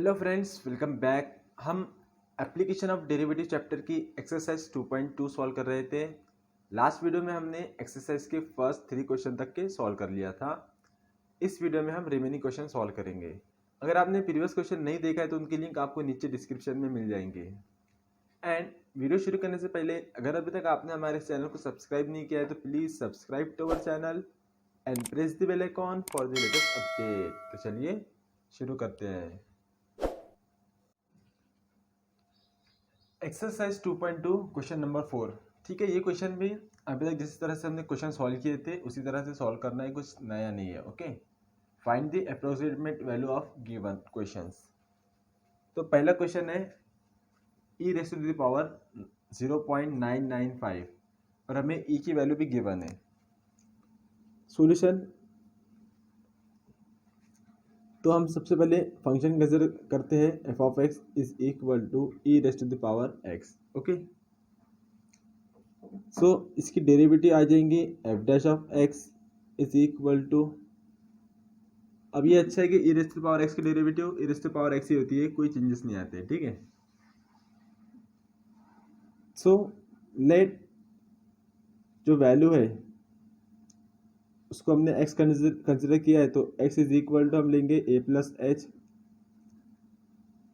Hello friends, welcome back. हम application of derivative chapter की exercise 2.2 solve कर रहे थे। लास्ट वीडियो में हमने एक्सरसाइज के फर्स्ट 3 क्वेश्चन तक के सॉल्व कर लिया था। इस वीडियो में हम रिमेनिंग क्वेश्चन सॉल्व करेंगे। अगर आपने प्रीवियस क्वेश्चन नहीं देखा है तो उनकी लिंक आपको नीचे डिस्क्रिप्शन में मिल जाएंगे। एंड वीडियो शुरू करने से पहले अगर अभी तक आपने हमारे चैनल को सब्सक्राइब नहीं किया है तो please subscribe to our channel and press the bell icon for the latest update. तो चलिए शुरू करते हैं। Exercise 2.2 question number 4। ठीक है, ये क्वेश्चन भी अभी तक जिस तरह से हमने क्वेश्चन सॉल्व किए थे उसी तरह से सॉल्व करना है, कुछ नया नहीं है। Okay, find the approximate value of given questions. तो पहला क्वेश्चन है e raise to the power 0.995 और हमें e की वैल्यू भी गिवन है। सॉल्यूशन तो हम सबसे पहले फंक्शन कंसिडर करते हैं F of x is equal to E raise to the power X. Okay, so इसकी डेरिवेटिव आ जाएंगी F dash of x is equal to, अब ये अच्छा है कि E raise to the power X की derivative E raise to the power X ही होती है, कोई चेंजेस नहीं आते। ठीक है, सो लेट जो वैल्यू है उसको हमने x कंसिडर किया है तो x इज इक्वल टू हम लेंगे a plus H.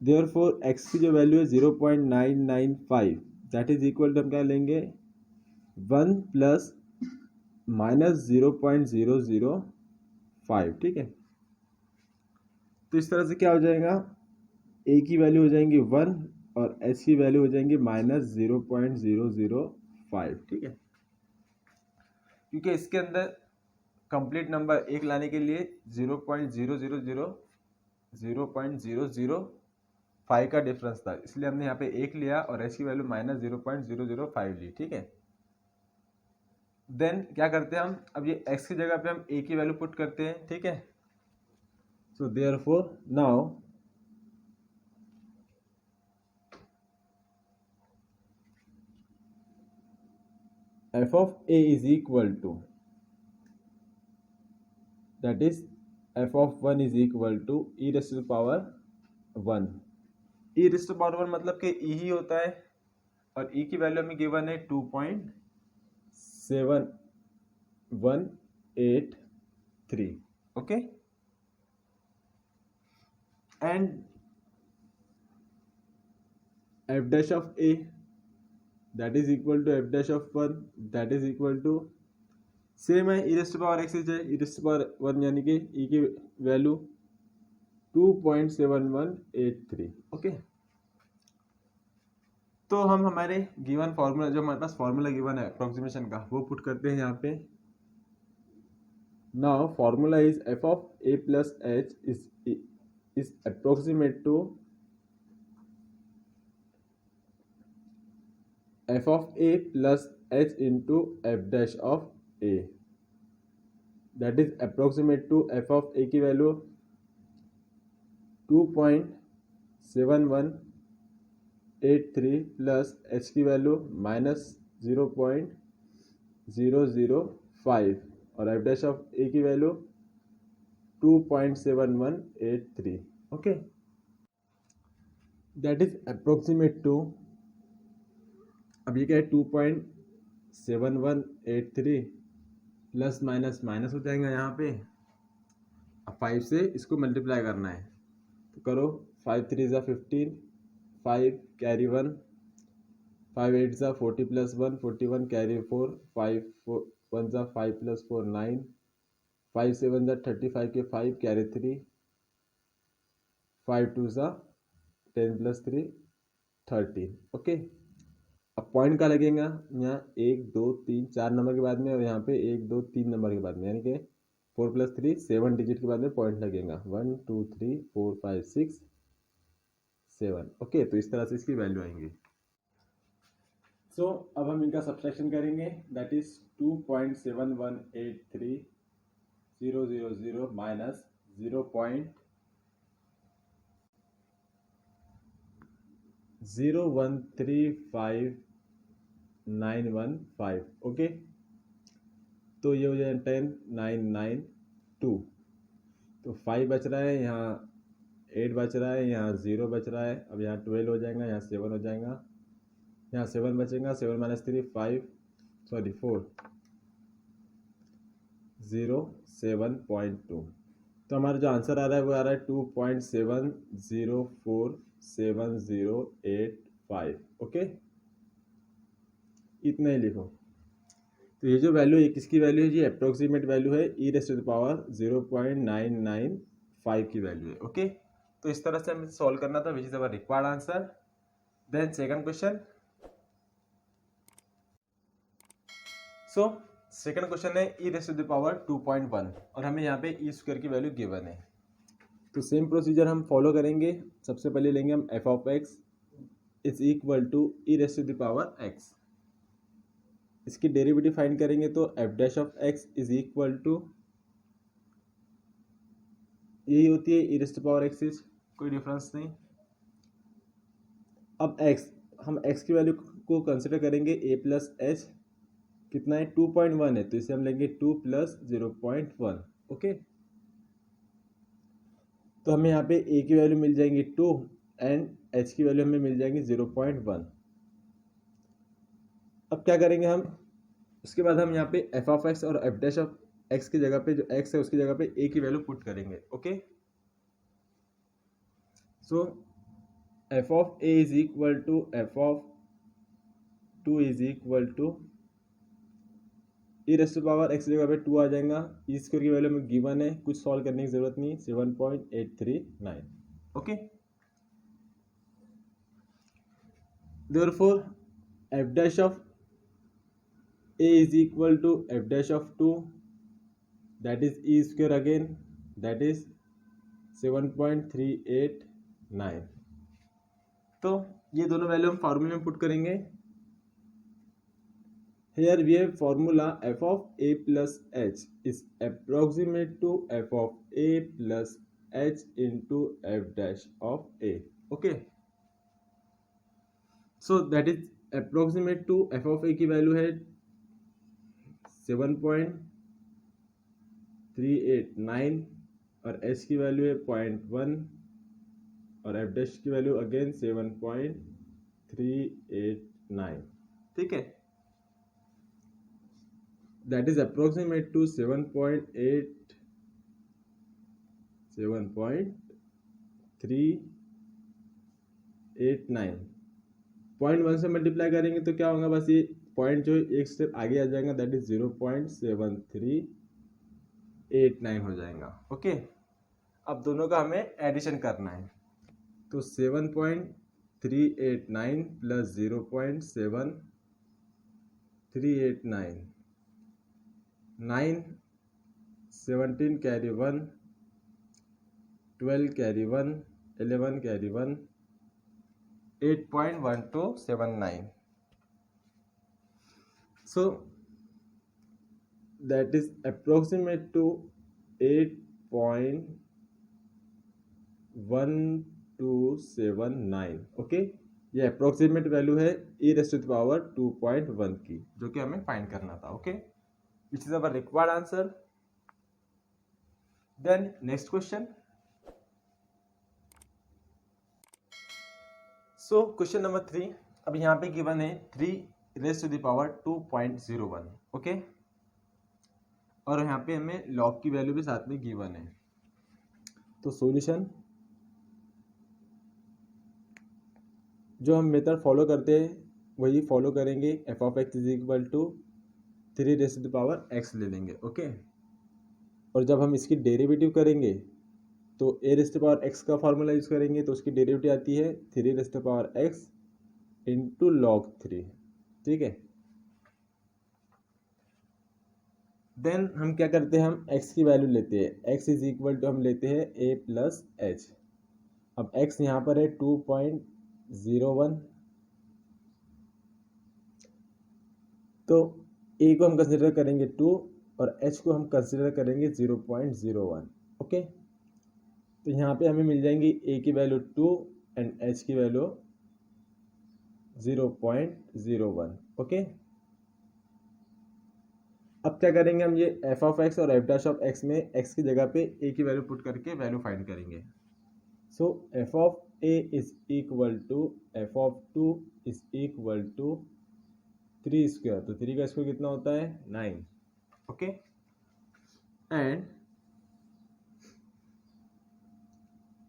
Therefore x की जो वैल्यू है 0.995 दैट इज इक्वल टू हम क्या लेंगे 1 प्लस माइनस 0.005। ठीक है, तो इस तरह से क्या हो जाएगा, a की वैल्यू हो जाएंगी 1 और h की वैल्यू हो जाएंगी माइनस 0.005। ठीक है, क्योंकि इसके अंदर कंप्लीट नंबर एक लाने के लिए 0.005 का डिफरेंस था, इसलिए हमने यहाँ पे एक लिया और एच की वैल्यू माइनस 0.005 ली। ठीक है, देन क्या करते हैं हम, अब ये x की जगह पे हम a की वैल्यू पुट करते हैं। ठीक है, so therefore now f of a is equal to, that is f of 1 is equal to e raised to the power 1। e raised to the power 1 मतलब कि e ही होता है और e की वैल्यू हमें गिवन है 2.7183। Okay, and f dash of a that is equal to f dash of 1 that is equal to same है e raise to power x है e रेज़ टू पावर 1 यानी कि e की value 2.7183। Okay, तो हम हमारे given formula, जो हमारे पास फार्मूला गिवन है अप्रोक्सीमेशन का, वो पुट करते हैं यहाँ पे। Now formula is F of A plus H is approximate to F of A plus H into F dash of A, that is approximate to F of A की value 2.7183 plus H की value minus 0.005 और F dash of A की value 2.7183। Okay, that is approximate to, अब ये क्या है 2.7183 plus minus minus हो जाएगा यहाँ पे, अब 5 से इसको मल्टीप्लाई करना है तो करो, 5 3 ज़ा 15, 5 कैरी 1, 5 8 ज़ा 40 प्लस 1 41 कैरी 4, 5 1 ज़ा 5 प्लस 4 9, 5 7 ज़ा 35 के 5 कैरी 3, 5 2 ज़ा 10 प्लस 3 13। ओके, अब पॉइंट का लगेगा यहाँ 1 2 3 4 नंबर के बाद में और यहाँ पे 1 2 3 नंबर के बाद में, यानी कि 4 प्लस 3 7 डिजिट के बाद में पॉइंट लगेगा 1 2 3 4 5 6 7। ओके, तो इस तरह से इसकी वैल्यू आएंगी। सो अब हम इनका सब्ट्रैक्शन करेंगे, दैट इज 2.7183 माइनस 0.0135 ओके, तो ये हो जाए 10 9 9 2, तो 5 बच रहा है, यहाँ 8 बच रहा है, यहाँ 0 बच रहा है, अब यहाँ 12 हो जाएगा, यहाँ 7 हो जाएगा, यहाँ 7 बचेगा, 7 माइनस 3 4, 0 7.2। तो हमारा जो आंसर आ रहा है वो आ रहा है 2.704708 ओके, इतना ही लिखो। तो ये जो वैल्यू है किसकी वैल्यू है, ये अप्रोक्सीमेट वैल्यू है, ई रेज़ टू द पावर 0.995 की वैल्यू है ओके। तो इस तरह से हमें सॉल्व करना था, which is our required answer. Then second question. So second question है ई रेज़ टू द पावर 2.1 और हमें यहाँ पे ई स्क्वायर की वैल्यू गिवन है। तो सेम प्रोसीजर हम फॉलो करेंगे। सबसे पहले लेंगे हम f of x is equal to E raise to the power x, इसकी डेरिवेटिव फाइंड करेंगे तो f dash of x is equal to, यही होती है ई रेज़ टू पावर एक्स, कोई डिफरेंस नहीं। अब x, हम x की वैल्यू को कंसिडर करेंगे a प्लस एच, कितना है 2.1 है, तो इसे हम लेंगे 2 प्लस 0.1 ओके। तो हमें यहाँ पे a की वैल्यू मिल जाएंगी 2 एंड h की वैल्यू हमें मिल जाएंगी 0.1। अब क्या करेंगे हम, उसके बाद हम यहाँ पे एफ ऑफ एक्स और एफ डैश ऑफ एक्स की जगह पे, जो x है उसकी जगह पे a की वैल्यू पुट करेंगे okay. So F of a is equal to F of 2 is equal to E raise to power x जगह पे 2 आ जाएगा, ई स्क्वायर की वैल्यू में गिवन है, कुछ सॉल्व करने की जरूरत नहीं, 7.839 okay. Therefore f dash of A is equal to f dash of 2, that is e square again, that is 7.389। तो ये दोनों वैल्यू हम फार्मूले में पुट करेंगे। Here we have formula f of a plus h is approximate to f of a plus h into f dash of a. Okay. So that is approximate to f of a की value है 7.389 और h की value है 0.1 और f dash की value again 7.389 ठीक है। That is approximate to 7.389। 0.1 से मल्टीप्लाई करेंगे तो क्या होगा, बस ये पॉइंट जो एक स्टेप आगे आ जाएगा, दैट इज 0.7389 हो जाएगा ओके। अब दोनों का हमें एडिशन करना है, तो 7.389 plus 0.7389, 9 17 carry 1, 12 carry 1, 11 carry 1, 8.1279। So that is approximate to 8.1279 okay. ये अप्रोक्सीमेट वैल्यू है ई रेज़ टू द पावर 2.1 की, जो कि हमें फाइंड करना था okay, which is our required answer. Then next question. So question number 3, अब यहाँ पे गिवन है 3 raise to the power 2.01 okay, और यहाँ पे हमें लॉग की वैल्यू भी साथ में गिवन है। तो सॉल्यूशन जो हम मेथड फॉलो करते हैं वही फॉलो करेंगे, f of x is equal to 3 raise to the power x ले लेंगे ओके। और जब हम इसकी डेरिवेटिव करेंगे तो a raise to power x का फार्मूला यूज़ करेंगे, तो उसकी डेरिवेटिव आती है 3 raise to power x into log 3 ठीक है। देन हम क्या करते हैं, हम x की वैल्यू लेते हैं, x इज इक्वल टू हम लेते हैं a प्लस एच। अब x यहाँ पर है 2.01, तो a को हम कंसिडर करेंगे 2 और h को हम कंसिडर करेंगे 0.01 ओके। तो यहाँ पे हमें मिल जाएंगी a की वैल्यू 2 एंड h की वैल्यू 0.01 ओके। अब क्या करेंगे, हम ये एफ ऑफ एक्स और एफ डैश ऑफ एक्स में एक्स की जगह पे ए की वैल्यू पुट करके वैल्यू फाइंड करेंगे। So F of A is equal to F of 2 is equal to 3 square, तो 3 का स्क्वायर कितना होता है 9, okay. And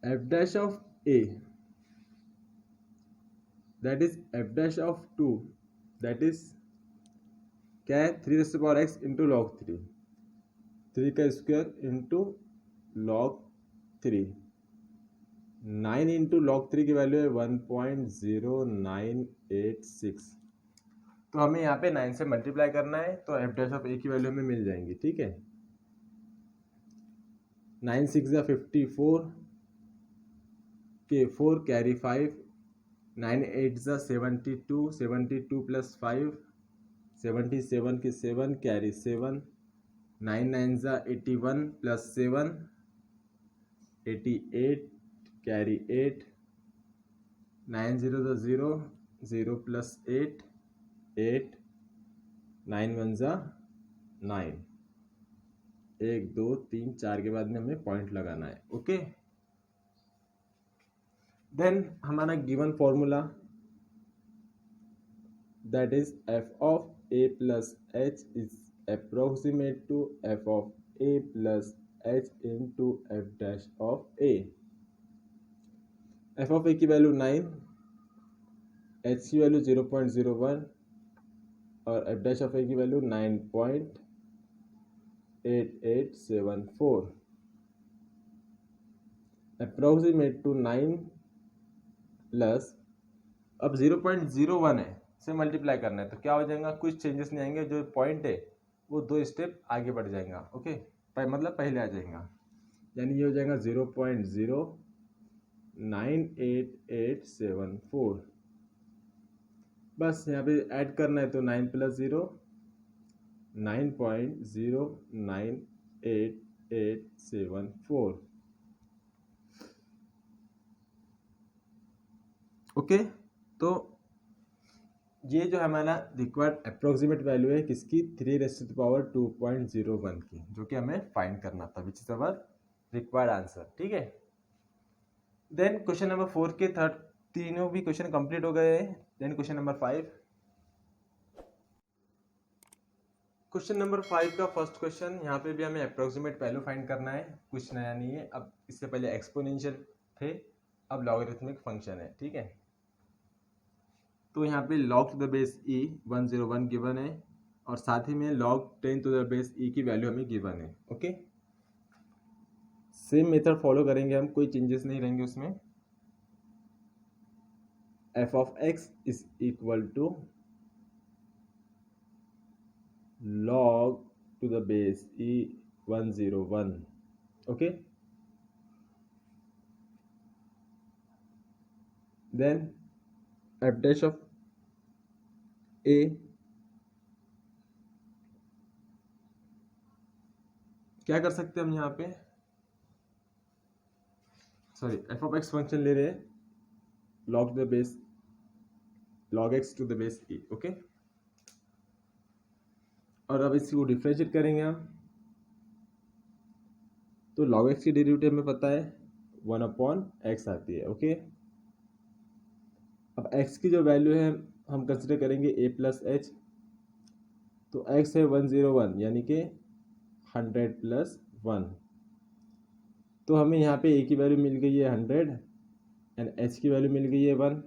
F dash of A that is f dash of 2 that is क्या है 3 into log 3, 3 का square into log 3, 9 into log 3 की value है 1.0986, तो हमें यहाँ पे 9 से मल्टीप्लाई करना है, तो एफ डैश ऑफ ए की वैल्यू हमें मिल जाएंगी, ठीक है। 9 6 54 के 4 कैरी 5, 9 8 72, 72 प्लस 5 77 के 7 कैरी 7, 9 9 81 प्लस 7 88 कैरी 8, 9 0 0 0 प्लस 8 8, 9 1 9, 1 2 3 4 के बाद में हमें पॉइंट लगाना है, ओके। देन हमारा given formula that is F of A plus H is approximate to F of A plus H into F dash of A. F of A की value 9, H की value 0.01 और F dash of A की value 9.8874, approximate to 9 plus, अब 0.01 है से multiply करना है, तो क्या हो जाएगा, कुछ चेंजेस नहीं आएंगे, जो पॉइंट है वो 2 स्टेप आगे बढ़ जाएगा, ओके। मतलब पहले आ जाएगा, यानी ये हो जाएगा 0.098874। बस यहाँ पे ऐड करना है, तो 9 प्लस 0 9.098874, ओके। तो ये जो हमारा रिक्वायर्ड अप्रोक्सीमेट वैल्यू है किसकी, 3⁻² की, जो कि हमें फाइंड करना था, which is our required answer, ठीक है। देन क्वेश्चन नंबर 4 के थर्ड तीनों भी क्वेश्चन कंप्लीट हो गए हैं। Then question number 5, question number 5 का फर्स्ट क्वेश्चन, यहाँ पे भी हमें अप्रोक्सीमेट वैल्यू फाइंड करना है, कुछ नया नहीं है। अब इससे पहले एक्सपोनेंशियल थे, अब लॉगरिथमिक फंक्शन है, ठीक है। तो यहाँ पे log to the base e 101 given है, और साथ ही में log 10 to the base e की वैल्यू हमें गिवन है, ओके। सेम मेथड फॉलो करेंगे हम, कोई चेंजेस नहीं रहेंगे उसमें। f of x is equal to log to the base e 101, okay. Then f dash of a क्या कर सकते हैं हम यहाँ पे, sorry f of x function ले रहे हैं log to the base log x to the base e, okay. और अब इसको डिफरेंशिएट करेंगे हम, तो log x की डेरिवेटिव हमें पता है 1/x आती है, ओके। अब x की जो वैल्यू है हम कंसिडर करेंगे a प्लस एच, तो x है 101 यानी कि 100 प्लस 1, तो हमें यहाँ पे a की वैल्यू मिल गई है 100 एंड h की वैल्यू मिल गई है 1।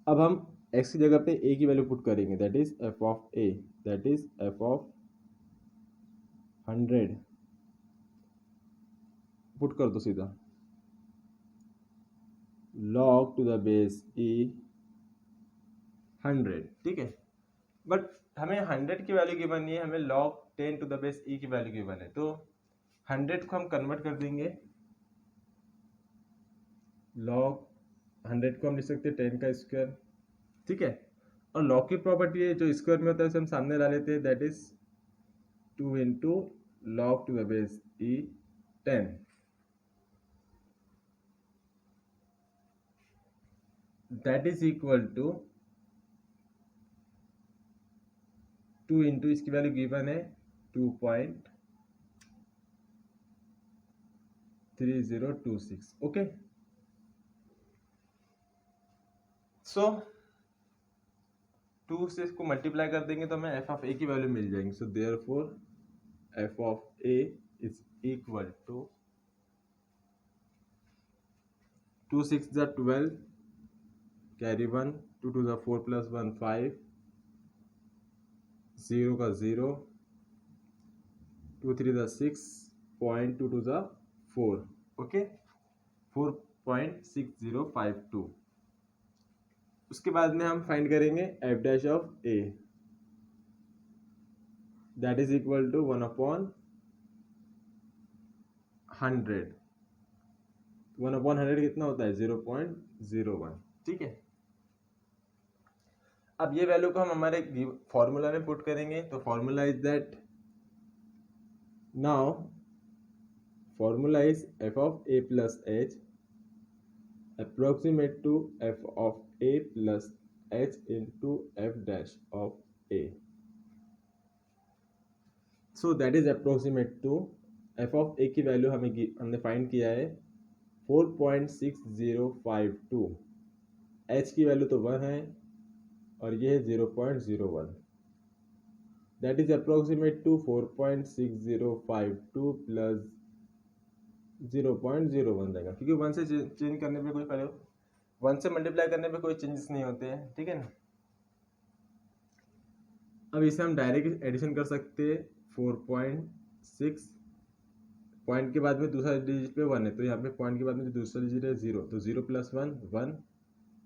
अब हम x की जगह पे a की वैल्यू पुट करेंगे, that is f of a, that is f of 100 put कर दो सीधा, log to the base e 100, ठीक है। बट हमें 100 की वैल्यू गिवन नहीं है, हमें log 10 to the base e की वैल्यू गिवन है, तो 100 को हम कन्वर्ट कर देंगे, log 100 को हम लिख सकते हैं 10 का स्क्वायर, ठीक है। और log की प्रॉपर्टी है, जो स्क्वायर में होता है उसे हम सामने ला लेते हैं, that is 2 into log to the base e 10, that is equal to 2 into इसकी वैल्यू गिवन है 2.3 3026. ओके, सो 2 से इसको मल्टीप्लाई कर देंगे तो हमें एफ ऑफ ए की वैल्यू मिल जाएगी. So therefore f of A is equal to 2 6 = 12, carry 1, 2 2 = 4 + 1 5, 0 का 0, 2 3 = 6, 0.22 = 4. ओके, 4.6052. उसके बाद में हम फाइंड करेंगे f dash of A, that is equal to 1/100. 1/100 कितना होता है? 0.01. ठीक है, अब ये वैल्यू को हम हमारे फॉर्मूला में पुट करेंगे. तो formula is that, now formula is F of A plus H approximate to f of a plus h into f dash of a. So that is approximate to f of a की value हमने find किया है 4.6052. h की value तो 1 है और ये है 0.01. That is approximate to 4.6052 plus 0.01 रहेगा, क्योंकि 1 से चेंज करने पे कोई पहले 1 से मल्टीप्लाई करने पे कोई चेंजेस नहीं होते हैं. ठीक है ना. अब इसे हम डायरेक्ट एडिशन कर सकते हैं. 4.6 पॉइंट के बाद में दूसरा डिजिट पे 1 है, तो यहाँ पे पॉइंट के बाद में जो दूसरा डिजिट है 0, तो 0 + 1 1,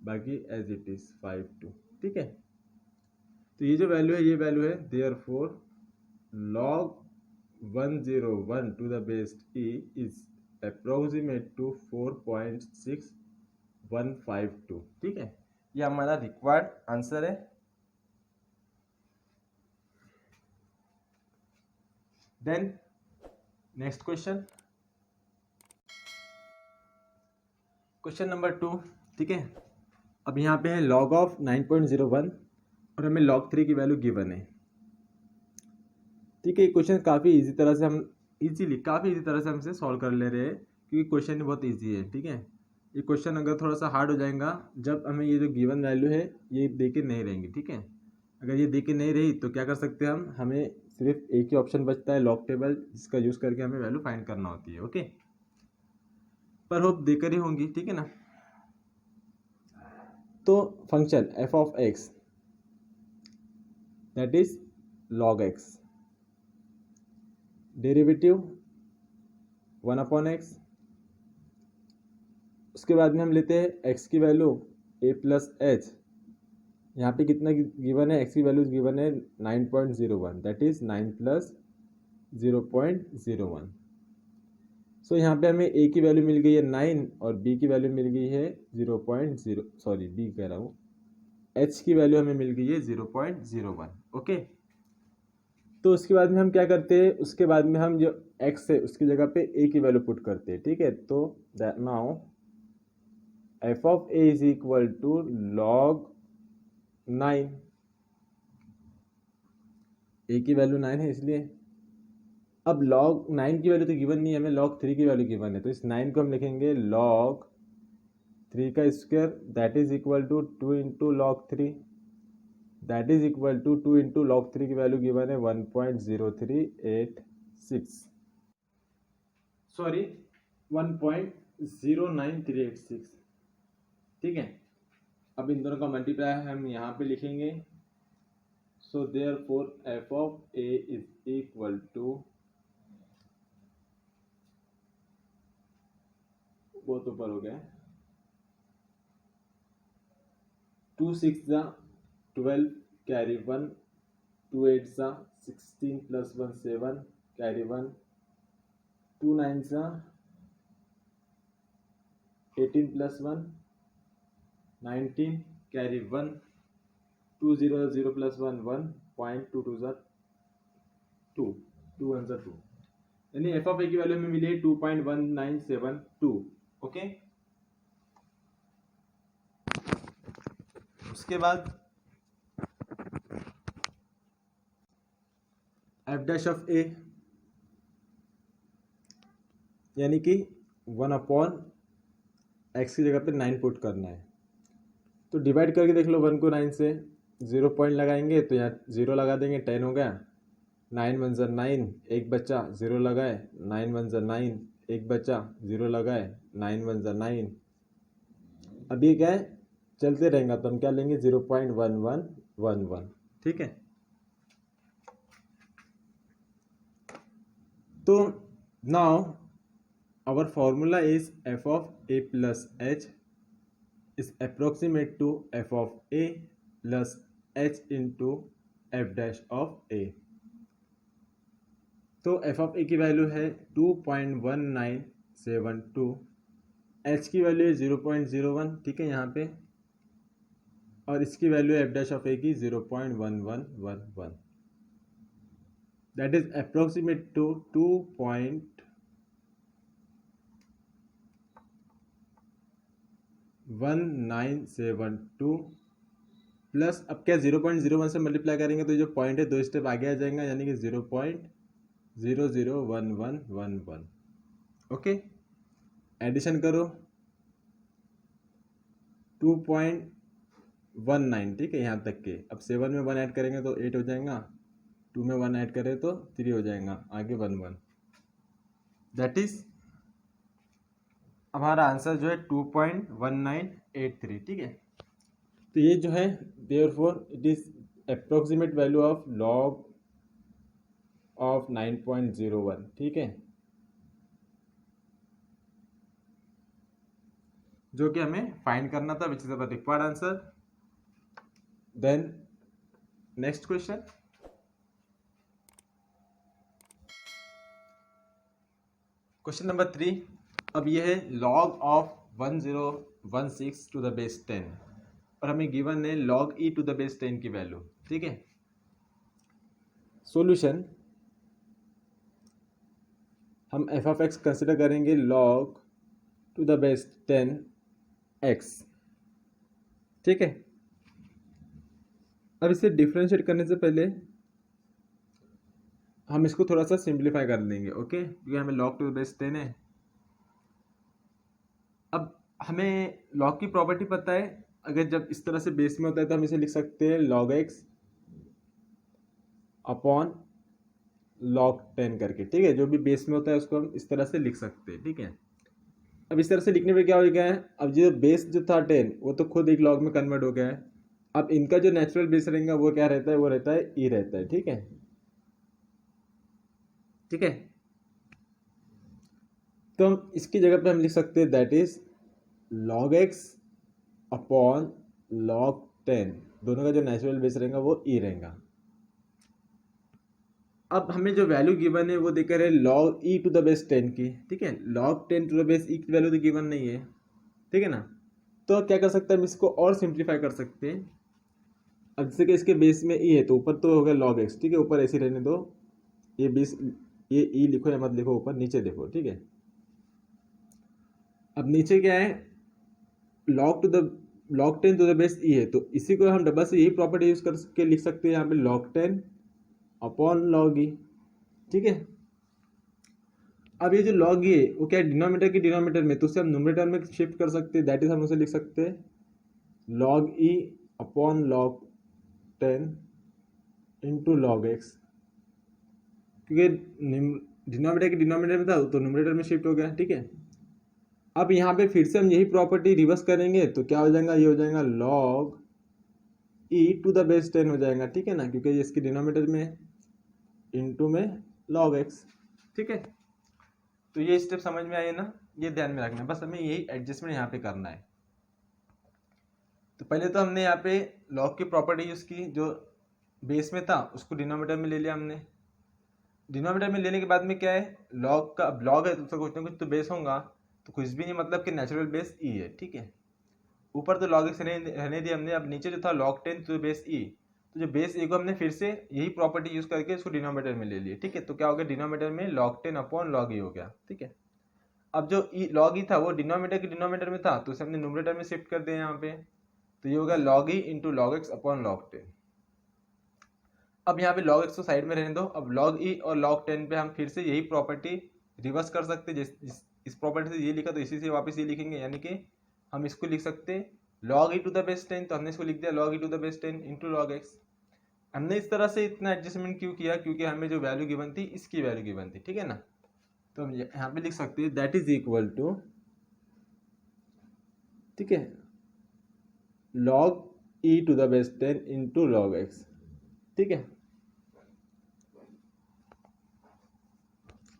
बाकी एज इट इज 52. ठीक है, तो ये जो वैल्यू है ये वैल्यू है therefore log 101 to the base e is approximate to 4.6152. ठीक है, ये हमारा रिक्वायर्ड आंसर है. Then next question, question number 2. ठीक है, अब यहाँ पे है log ऑफ 9.01 और हमें log 3 की वैल्यू गिवन है. ठीक है, क्वेश्चन काफ़ी इजी तरह से हम इसे सॉल्व कर ले रहे हैं, क्योंकि क्वेश्चन बहुत इजी है. ठीक है, ये क्वेश्चन अगर थोड़ा सा हार्ड हो जाएगा जब हमें ये जो गिवन वैल्यू है ये दे के नहीं रहेंगी. ठीक है, अगर ये दे के नहीं रही तो क्या कर सकते हैं हमें सिर्फ एक ही ऑप्शन बचता है लॉग टेबल, जिसका यूज़ करके हमें वैल्यू फाइंड करना होती है. ओके, पर होप देकर ही होंगी. ठीक है ना. तो function F of x that is log x, derivative 1/x. उसके बाद में हम लेते हैं x की वैल्यू a प्लस एच. यहाँ पे कितना गिवन है? x की वैल्यू गिवन है 9.01, दैट इज 9 प्लस 0.01. सो यहाँ पे हमें a की वैल्यू मिल गई है 9 और b की वैल्यू मिल गई है 0.0 h की वैल्यू हमें मिल गई है 0.01. ओके, तो उसके बाद में हम क्या करते हैं? उसके बाद में हम जो x है उसकी जगह पे a की वैल्यू पुट करते हैं. ठीक है, तो now f of a is equal to log 9. a की वैल्यू 9 है इसलिए. अब log 9 की वैल्यू तो गिवन नहीं है, हमें log 3 की वैल्यू गिवन है, तो इस 9 को हम लिखेंगे log 3 का square, that is equal to 2 into log 3, that is equal to 2 into log 3 की वैल्यू गिवन है 1.0386, सॉरी 1.09386. ठीक है, अब इन दोनों का मल्टीप्लाई हम यहाँ पे लिखेंगे. So therefore f of A is equal to, बहुत ऊपर हो गया, 2 6 = 12, carry 1, 2 8 = 16 plus 1 7, carry 1, 2 9 = 18 plus 1 19, carry 1, 2 0 0 plus 1 1, 0.22 2, 2 1 2, यानी एफ ऑफ ए की वैल्यू हमें मिली है 2.1972. ओके, उसके बाद एफ डैश ऑफ ए, यानी कि 1/x की जगह पे 9 पुट करना है। तो डिवाइड करके देख लो 1 को 9 से, 0 पॉइंट लगाएंगे तो यहाँ 0 लगा देंगे, 10 हो गया। 9 1 ज़ा 9, एक बचा, 0 लगाए, 9 1 ज़ा 9, एक बचा, 0 लगाए, 9 1 ज़ा 9। अभी क्या है, चलते रहेगा तो हम क्या लेंगे 0.1111, ठीक है। तो now our formula is f of a plus h is approximate to f of a plus h into f dash of a। तो f of a की वैल्यू है 2.1972, h की वैल्यू है 0.01, ठीक है यहाँ पे, और इसकी value f dash of a की 0.1111, that is approximate to 2.1972 plus, अब क्या 0.01 से मल्टीप्लाई करेंगे तो जो पॉइंट है 2 स्टेप आगे आ जाएगा, यानी कि 0.001111। ओके, एडिशन करो 2.19, ठीक है यहाँ तक के। अब 7 में 1 ऐड करेंगे तो 8 हो जाएगा, 2 में 1 ऐड करें तो 3 हो जाएगा, आगे 1 दैट इज हमारा आंसर जो है 2.1983, ठीक है। तो ये जो है therefore it is approximate value of log of 9.01, ठीक है, जो कि हमें फाइंड करना था, which is our required answer. Then next question, question number 3। अब ये है log of 1016 to the base 10 और हमें गिवन है log e to the base 10 की वैल्यू, ठीक है। सॉल्यूशन, हम f of x कंसिडर करेंगे log to the base 10x, ठीक है। अब इसे डिफरेंशिएट करने से पहले हम इसको थोड़ा सा सिंप्लीफाई कर लेंगे, ओके, क्योंकि हमें log टू द बेस 10 है। अब हमें log की प्रॉपर्टी पता है, अगर जब इस तरह से बेस में होता है तो हम इसे लिख सकते हैं log x अपॉन log 10 करके, ठीक है। जो भी बेस में होता है उसको हम इस तरह से लिख सकते हैं, ठीक है। अब इस तरह से लिखने पे क्या हो गया है, अब जो बेस जो था 10 वो तो खुद एक log में कन्वर्ट हो गया है। अब इनका जो नेचुरल बेस रहेगा वो क्या रहता है, वो रहता है e रहता है, ठीक है, ठीक है। तो हम इसकी जगह पे हम लिख सकते हैं that is log x upon log 10, दोनों का जो नेचुरल बेस रहेगा वो e रहेगा। अब हमें जो वैल्यू गिवन है वो देकर है log e to the base 10 की, ठीक है। log 10 to the base e की वैल्यू तो गिवन नहीं है, ठीक है ना। तो क्या कर सकते हैं, हम इसको और सिंप्लीफाई कर सकते हैं। अब जैसे कि इसके बेस में e है तो ऊपर तो हो गया log x, ठीक है, ऊपर ऐसे रहने दो, ये बेस, ये e लिखो या मत लिखो, ऊपर नीचे देखो, ठीक है। अब नीचे क्या है, log 10 to the base e है, तो इसी को हम डबल से यही प्रॉपर्टी यूज करके लिख सकते हैं यहाँ पे log 10 अपॉन log e, ठीक है। अब ये जो log e है वो क्या है, डिनोमिनेटर की डिनोमिनेटर में, तो उसे हम न्यूमरेटर में शिफ्ट कर सकते हैं, दैट इज हम उसे लिख सकते हैं log e upon log 10 into log x, क्योंकि डिनोमिनेटर की डिनोमिनेटर में था तो न्यूमरेटर में शिफ्ट हो गया, ठीक है। अब यहाँ पे फिर से हम यही प्रॉपर्टी रिवर्स करेंगे तो क्या हो जाएगा, ये हो जाएगा log e to the base 10 हो जाएगा, ठीक है ना, क्योंकि ये इसकी डिनोमिनेटर में इंटू में log x, ठीक है। तो ये स्टेप समझ में आए ना, ये ध्यान में रखना है, बस हमें यही एडजस्टमेंट यहाँ पे करना है। तो पहले तो हमने यहाँ पे log की प्रॉपर्टी यूज की, जो बेस में था उसको डिनोमिनेटर में ले लिया हमने। डिनोमिनेटर में लेने के बाद में क्या है, log का, अब log है तो उसका कुछ ना कुछ तो बेस होगा, तो कुछ भी नहीं, मतलब कि नेचुरल बेस e है, ठीक है। ऊपर तो log x रहने दिया हमने, अब नीचे जो था log 10 तो बेस e, तो जो बेस e को हमने फिर से यही प्रॉपर्टी यूज करके इसको डिनोमिनेटर में ले लिया, ठीक है। तो क्या हो गया, डिनोमिनेटर में log 10 अपॉन log e हो गया, ठीक है। अब जो log e था वो डिनोमिनेटर के डिनोमिनेटर में था, तो उसे हमने न्यूमरेटर में शिफ्ट कर दिया यहाँ पे, तो ये होगा log e into log x upon log 10। अब यहाँ पे log x को साइड में रहने दो, अब log e और log 10 पे हम फिर से यही प्रॉपर्टी रिवर्स कर सकते हैं, इस प्रॉपर्टी से ये लिखा तो इसी से वापस ये लिखेंगे, यानी कि हम इसको लिख सकते हैं log e to the base 10, तो हमने इसको लिख दिया log e to the base 10 into log x। हमने इस तरह से इतना एडजस्टमेंट क्यों किया, क्योंकि हमें जो वैल्यू गिवन थी इसकी वैल्यू गिवन थी, ठीक है ना। तो हम यहाँ पे लिख सकते हैं दैट इज इक्वल टू, ठीक है, log e to the base 10 into log x, ठीक है।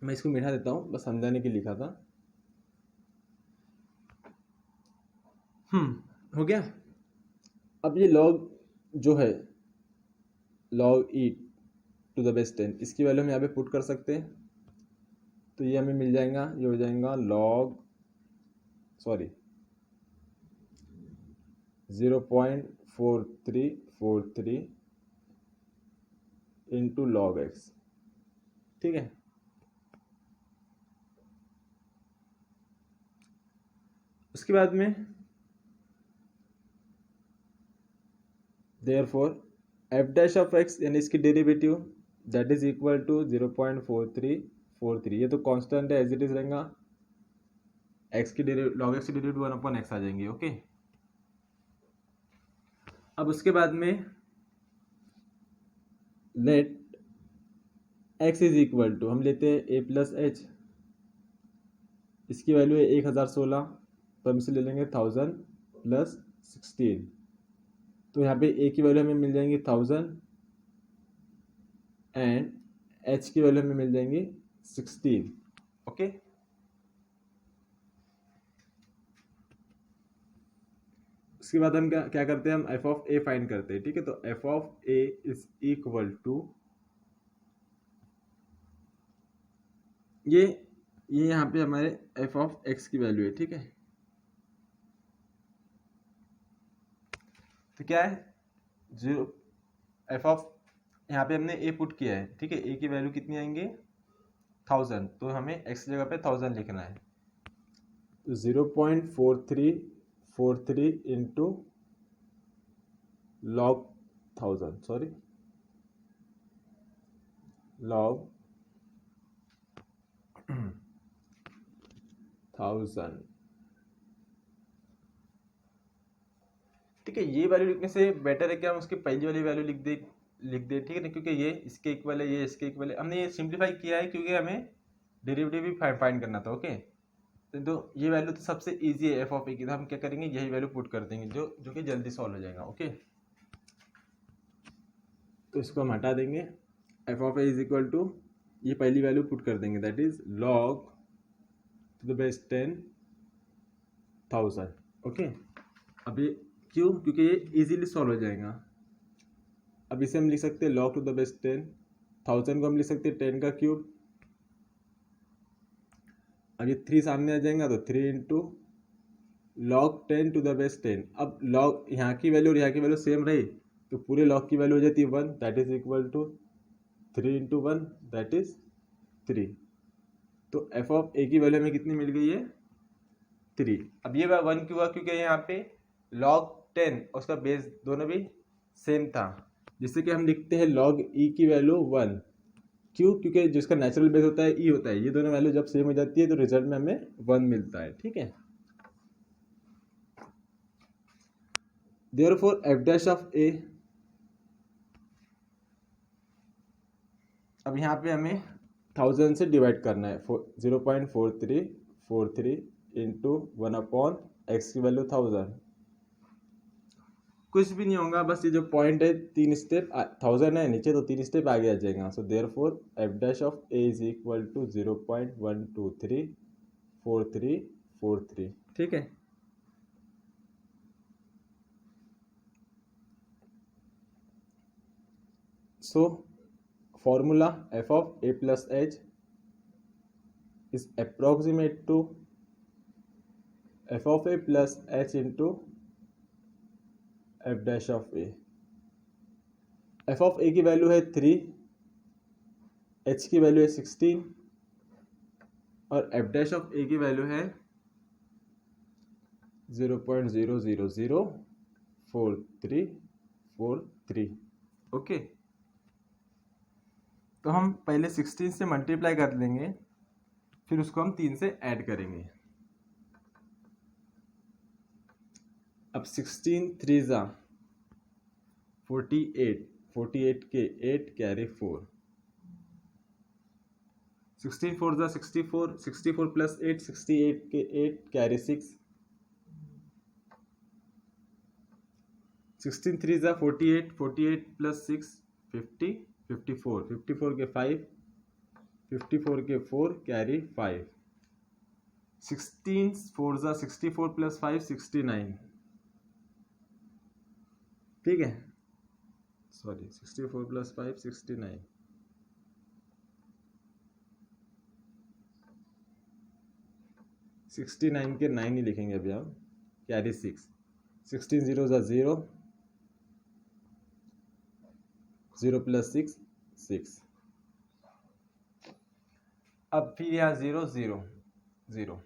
मैं इसको मिटा देता हूँ, बस समझाने के लिए लिखा था। हो गया। अब ये log जो है log e to the base 10, इसकी वैल्यू हम यहाँ पे पुट कर सकते हैं, तो ये हमें मिल जाएगा, ये हो जाएगा सॉरी 0.4343 इंटू log x, ठीक है। उसके बाद में therefore f dash of x यानी इसकी derivative that is equal to 0.4343, ये तो कांस्टेंट है, एज इट इज रहेगा। x की log x की डेरिवेटिव 1/x आ जाएंगी, ओके। अब उसके बाद में let x is equal to, हम लेते हैं a प्लस एच, इसकी वैल्यू है 1016, तो हम इसे ले लेंगे 1000 प्लस 16, तो यहाँ पे a की वैल्यू हमें मिल जाएंगी 1000 एंड h की वैल्यू हमें मिल जाएंगी 16, ओके। उसके बाद हम क्या करते हैं, हम f ऑफ a फाइंड करते हैं, ठीक है। तो f of a is equal to ये यहाँ पे हमारे f ऑफ x की वैल्यू है, ठीक है। तो क्या है, f ऑफ, यहाँ पे हमने a पुट किया है, ठीक है। a की वैल्यू कितनी आएंगे 1000, तो हमें x की जगह पे 1000 लिखना है। 0.4343 इंटू log 1000, सॉरी log 1000, ठीक है। ये वैल्यू लिखने से बेटर है कि हम उसकी पहली वाली वैल्यू लिख दे, ठीक है ना, क्योंकि ये इसके इक्वल है, ये इसके इक्वल है। हमने ये सिंप्लीफाई किया है क्योंकि हमें डेरिवेटिव भी फाइंड करना था, ओके। तो ये वैल्यू तो सबसे इजी है f ऑफ ए की, तो हम क्या करेंगे, यही वैल्यू पुट कर देंगे, जो कि जल्दी सॉल्व हो जाएगा, ओके। तो इसको हम हटा देंगे, f of A is equal to, ये पहली वैल्यू पुट कर देंगे, that is log to the base 10,000, okay. अब ये क्यों, क्योंकि ये इजीली सॉल्व हो जाएगा। अब इसे हम लिख सकते हैं log टू द बेस 10,000 को हम लिख सकते हैं 10 का क्यूब। अब ये 3 सामने आ जाएगा, तो 3 into log 10 to the base 10। अब log यहाँ की वैल्यू और यहाँ की वैल्यू सेम रही, तो पूरे log की वैल्यू हो जाती है 1, that is equal to 3 into 1, that is 3। तो f ऑफ a की वैल्यू हमें कितनी मिल गई है 3। अब ये 1 क्यों हुआ, क्योंकि यहाँ पे log 10 और उसका बेस दोनों भी सेम था, जिससे कि हम लिखते हैं log e की वैल्यू 1। क्यों, क्योंकि जिसका नेचुरल बेस होता है e होता है, ये दोनों वैल्यू जब सेम हो जाती है तो रिजल्ट में हमें 1 मिलता है, ठीक है। Therefore f dash of a, अब यहाँ पे हमें 1000 से डिवाइड करना है, 0.4343 इंटू 1/x की वैल्यू 1000, कुछ भी नहीं होगा, बस ये जो पॉइंट है 3 स्टेप 1000 है नीचे, तो 3 स्टेप आगे आ जाएगा। So therefore f dash of a is equal to 0.1234343, ठीक है। So formula f of a plus h is approximate to f of a plus h into f dash of a। f of a की value है 3, h की value है 16 और f dash of a की value है 0.0004343, okay. तो हम पहले 16 से मल्टीप्लाई कर लेंगे, फिर उसको हम 3 से ऐड करेंगे। अब 16 3 ज़ा 48, 48 के 8 कैरी 4, 16 4 ज़ा 64, 64 प्लस 8 68 के 8 कैरी 6, 16 3 ज़ा 48, 48 प्लस 6 50, 54, 54 के 5, 54 के 4 कैरी 5, 16 4 ज़ा 64 प्लस 5 69, ठीक है, सॉरी 64 प्लस 5 69, 69 के 9 ही लिखेंगे अभी हम, कैरी 6, 16 0 ज़ा 0, 0 प्लस 6 6, अब फिर यहाँ 0 0 0,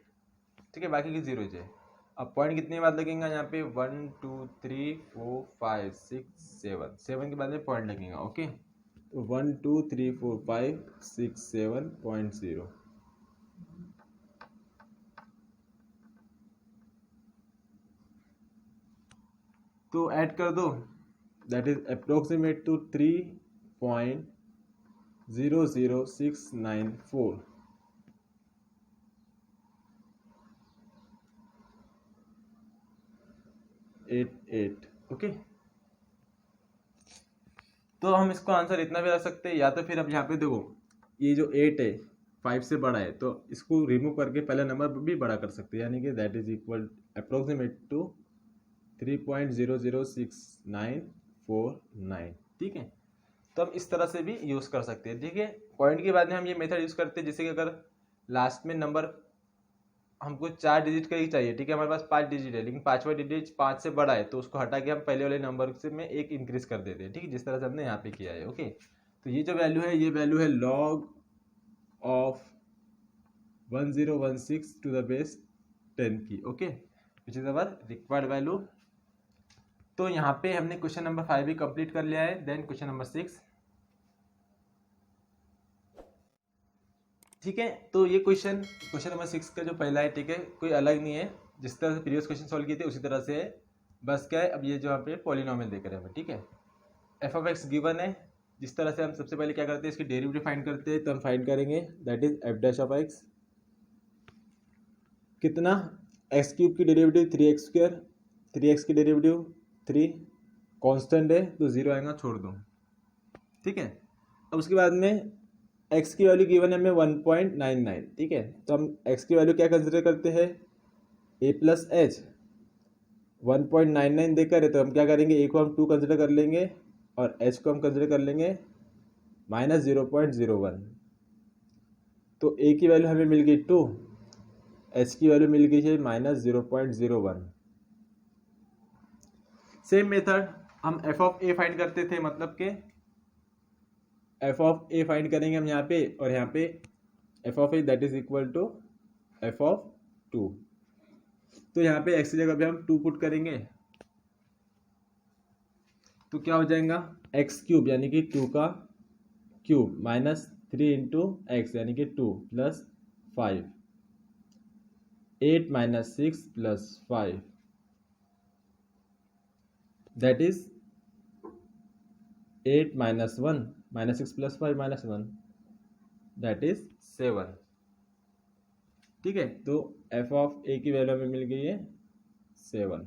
ठीक है, बाकी की 0 है। अब पॉइंट कितने बाद लगेगा यहाँ पे 1 2 3 4 5 6 7, 7 के बाद में पॉइंट लगेगा। ओके, तो 1 2 3 4 5 6 7.0, तो ऐड कर दो, that is approximate to 3.00694, eight. Okay, तो हम इसको आंसर इतना भी रख सकते हैं, या तो फिर अब यहाँ पे देखो ये जो 8 है 5 से बड़ा है, तो इसको रिमूव करके पहला नंबर भी बड़ा कर सकते हैं, यानी कि that is equal approximate to 3.00694, ठीक है। तो हम इस तरह से भी यूज़ कर सकते हैं, ठीक है। पॉइंट के बाद में हम ये मेथड यूज़ करते हैं, जैसे कि अगर लास्ट में नंबर हमको 4 डिजिट का ही चाहिए, ठीक है, हमारे पास 5 डिजिट है, लेकिन 5वां डिजिट 5 से बड़ा है, तो उसको हटा के हम पहले वाले नंबर से में एक इंक्रीज कर देते हैं, ठीक है, जिस तरह से हमने यहाँ पे किया है। ओके, तो ये जो वैल्यू है, ये वैल्यू है log of 1016 to the base 10 की, okay, which is our required value. तो यहाँ पे हमने क्वेश्चन नंबर 5 भी कंप्लीट कर लिया है। देन क्वेश्चन नंबर 6, ठीक है। तो ये क्वेश्चन नंबर 6 का जो पहला है, ठीक है, कोई अलग नहीं है, जिस तरह से प्रीवियस क्वेश्चन सॉल्व किए थे उसी तरह से है, बस क्या है, अब ये जो यहाँ पे पॉलिनोमियल देख रहे हैं, ठीक है। एफ ऑफ एक्स गिवन है, जिस तरह से हम सबसे पहले क्या करते हैं, इसकी डेरिवेटिव फाइंड करते हैं, तो हम फाइंड करेंगे that is f dash of x, कितना, एक्स क्यूब की डेरिवेटिव 3x², 3x की डेरिवेटिव 3, कांस्टेंट है तो 0 आएगा, छोड़ दो, ठीक है। अब उसके बाद में x की वैल्यू गिवन है हमें 1.99, ठीक है, तो हम x की वैल्यू क्या कंसिडर करते हैं, a प्लस एच, 1.99 देकर है, तो हम क्या करेंगे, a को हम 2 कंसिडर कर लेंगे और h को हम कंसिडर कर लेंगे -0.01, तो a की वैल्यू हमें मिल गई 2, h की वैल्यू मिल गई है -0.01। सेम मेथड हम f ऑफ a फाइंड करते थे, मतलब के एफ ऑफ ए फाइंड करेंगे हम यहाँ पे, और यहाँ पे f of A that is equal to F of 2, तो यहाँ पे एक्स की जगह पे हम 2 पुट करेंगे, तो क्या हो जाएगा, एक्स क्यूब यानी कि 2 का क्यूब माइनस 3 इंटू एक्स यानी कि 2 plus 5, 8 minus 6 plus 5, that is 8 minus 1 minus 6 plus 5 minus 1, that is 7, ठीक है। तो एफ ऑफ ए की वैल्यू हमें मिल गई है 7।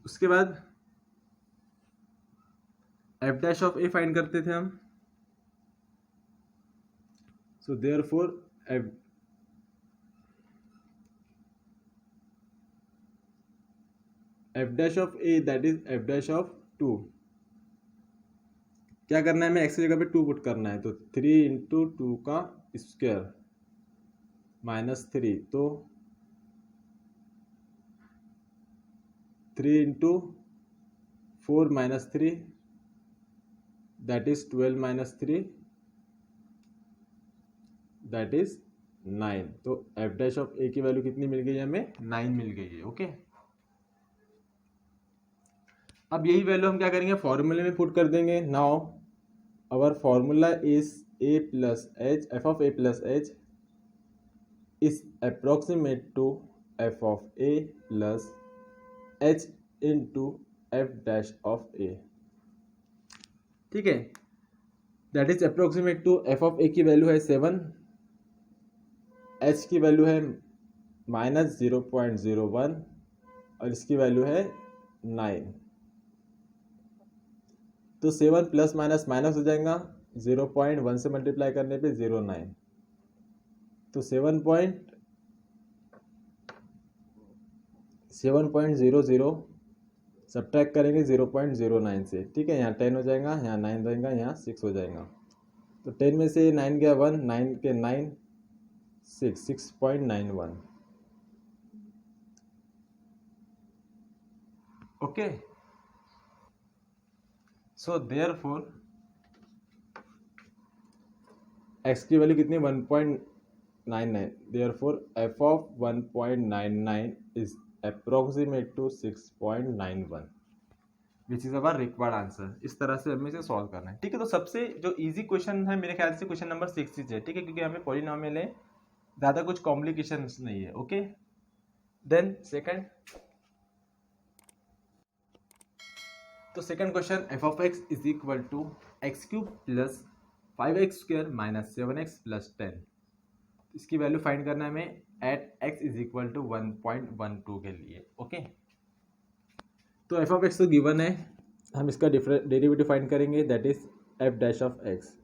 उसके बाद F dash of A find करते थे हम, सो therefore f dash of A that is f dash of 2, क्या करना है, हमें एक्स की जगह पे 2 पुट करना है, तो 3 इंटू 2 का स्क्वायर माइनस 3, तो 3 into 4 minus 3 that is 12 minus 3 that is 9, तो एफ डैश ऑफ ए की वैल्यू कितनी मिल गई है हमें, 9 मिल गई है। ओके, अब यही वैल्यू हम क्या करेंगे, फॉर्मूले में पुट कर देंगे। Now our formula is a plus h, f of a plus h is approximate to f of a plus h into f dash of a, ठीक है। That is approximate to F of A की value है 7, H की value है -0.01 और इसकी value है 9। तो 7 प्लस माइनस माइनस हो जाएगा, 0.1 से मल्टीप्लाई करने पे 0.9, तो 7.00 सब्ट्रैक्ट करेंगे 0.09 से, ठीक है। यहाँ 10 हो जाएगा, यहाँ 9 रहेगा, यहाँ 6 हो जाएगा। तो 10 में से 9 गया 1, 9 के 9 6.91, ओके। सो देयरफॉर x की वैल्यू कितनी 1.99, therefore f of 1.99 is approximate to 6.91 which is our required answer. इस तरह से हमें इसे सॉल्व करना है, ठीक है। तो सबसे जो इजी क्वेश्चन है मेरे ख्याल से क्वेश्चन नंबर 6 है, ठीक है, क्योंकि हमें पॉलिनोमियल है, ज़्यादा कुछ कॉम्प्लिकेशंस नहीं है, ओके। देन सेकंड, तो second question f of x is equal to x cube plus 5x square minus 7x plus 10, इसकी वैल्यू फाइंड करना है हमें at x is equal to 1.12 के लिए, ओके। तो एफ ऑफ एक्स तो गिवन है, हम इसका डेरिवेटिव फाइंड करेंगे, that is f dash of x.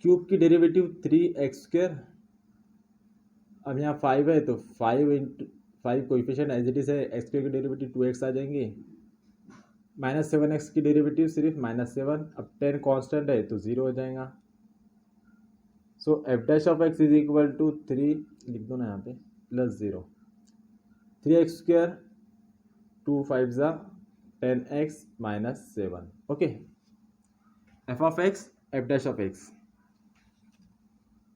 Cube की डेरिवेटिव 3x स्क्वायर, अब यहाँ 5 है तो 5 कोएफिशिएंट एज इट इज है, एक्स स्क्वायर की डेरिवेटिव 2x आ जाएंगे, -7x की डेरिवेटिव सिर्फ -7, अब 10 कांस्टेंट है तो 0 हो जाएगा। So F dash of x is equal to 3 लिख दो ना यहाँ पे, प्लस 0, 3x स्क्वायर 2 5 ज़ा 10x minus 7, okay. F of x f dash of x,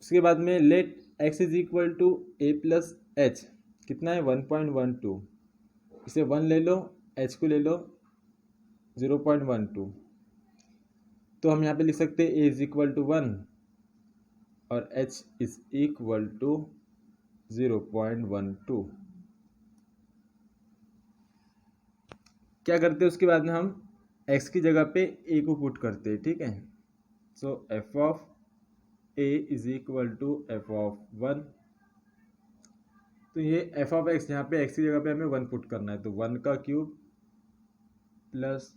उसके बाद में let x is equal to a plus h, कितना है 1.12, इसे 1 ले लो, h को ले लो 0.12, तो हम यहाँ पे लिख सकते हैं a इज इक्वल टू 1 और h इज इक्वल टू 0.12। क्या करते हैं उसके बाद में हम x की जगह पे a को पुट करते हैं, ठीक है। So f of a is equal to f of 1, तो ये f ऑफ x, यहाँ पे x की जगह पे हमें 1 पुट करना है, तो 1 का क्यूब प्लस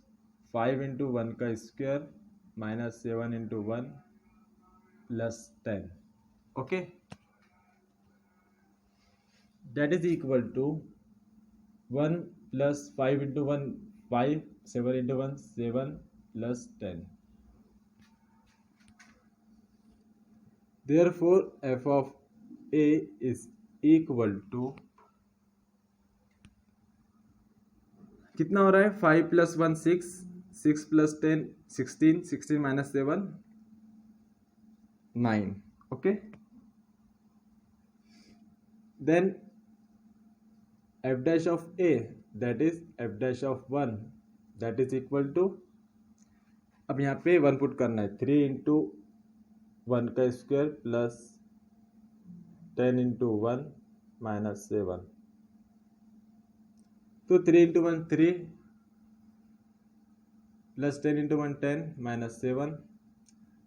5 इंटू 1 का square minus 7 into 1 plus 10, okay. That is equal to 1 plus 5 into 1 5, 7 into 1 7 plus 10। Therefore f of a is equal to, कितना हो रहा है 5 plus 1 6, 6 plus 10 16, 16 minus 7 9, okay. Then f dash of A, that is f dash of 1, that is equal to, अब यहाँ पे 1 put करना है, 3 into 1 का स्क्वायर प्लस 10 इंटू 1 माइनस 7, तो 3 into 1 3 plus 10 into 1 10 minus 7,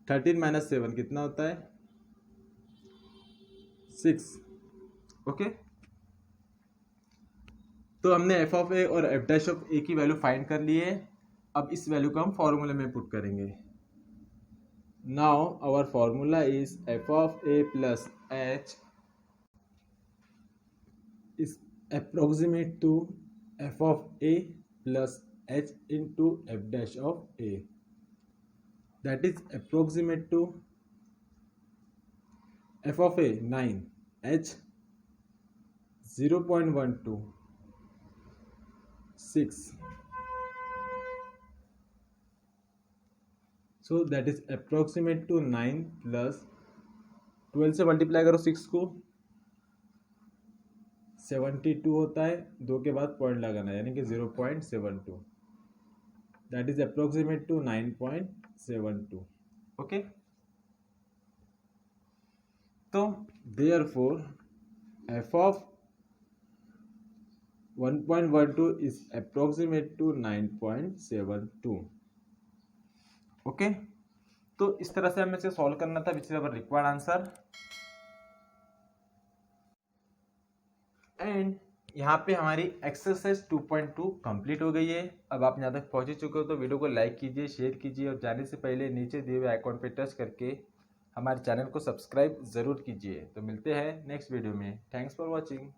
13 minus 7 कितना होता है 6, ओके। तो हमने एफ ऑफ ए और एफ डैश ऑफ ए की वैल्यू फाइंड कर ली है, अब इस वैल्यू को हम फॉर्मूले में पुट करेंगे। Now our formula is F of A plus H is approximate to F of A plus h into f dash of a, that is approximate to f of a 9, h 0.12 6, so that is approximate to 9 plus 12 से multiply करो 6 को 72 होता है, 2 के बाद point लगाना है यानी कि 0.72, that is approximate to 9.72, 0.72। Okay, तो therefore f of 1.12 is approximate to 9.72। Okay, तो इस तरह से हमें इसे सॉल्व करना था, which is our required answer. And यहाँ पे हमारी एक्सरसाइज 2.2 कंप्लीट हो गई है। अब आप यहाँ तक पहुँच चुके हो तो वीडियो को लाइक कीजिए, शेयर कीजिए और जाने से पहले नीचे दिए हुए आइकॉन पे टच करके हमारे चैनल को सब्सक्राइब ज़रूर कीजिए। तो मिलते हैं नेक्स्ट वीडियो में। Thanks for watching.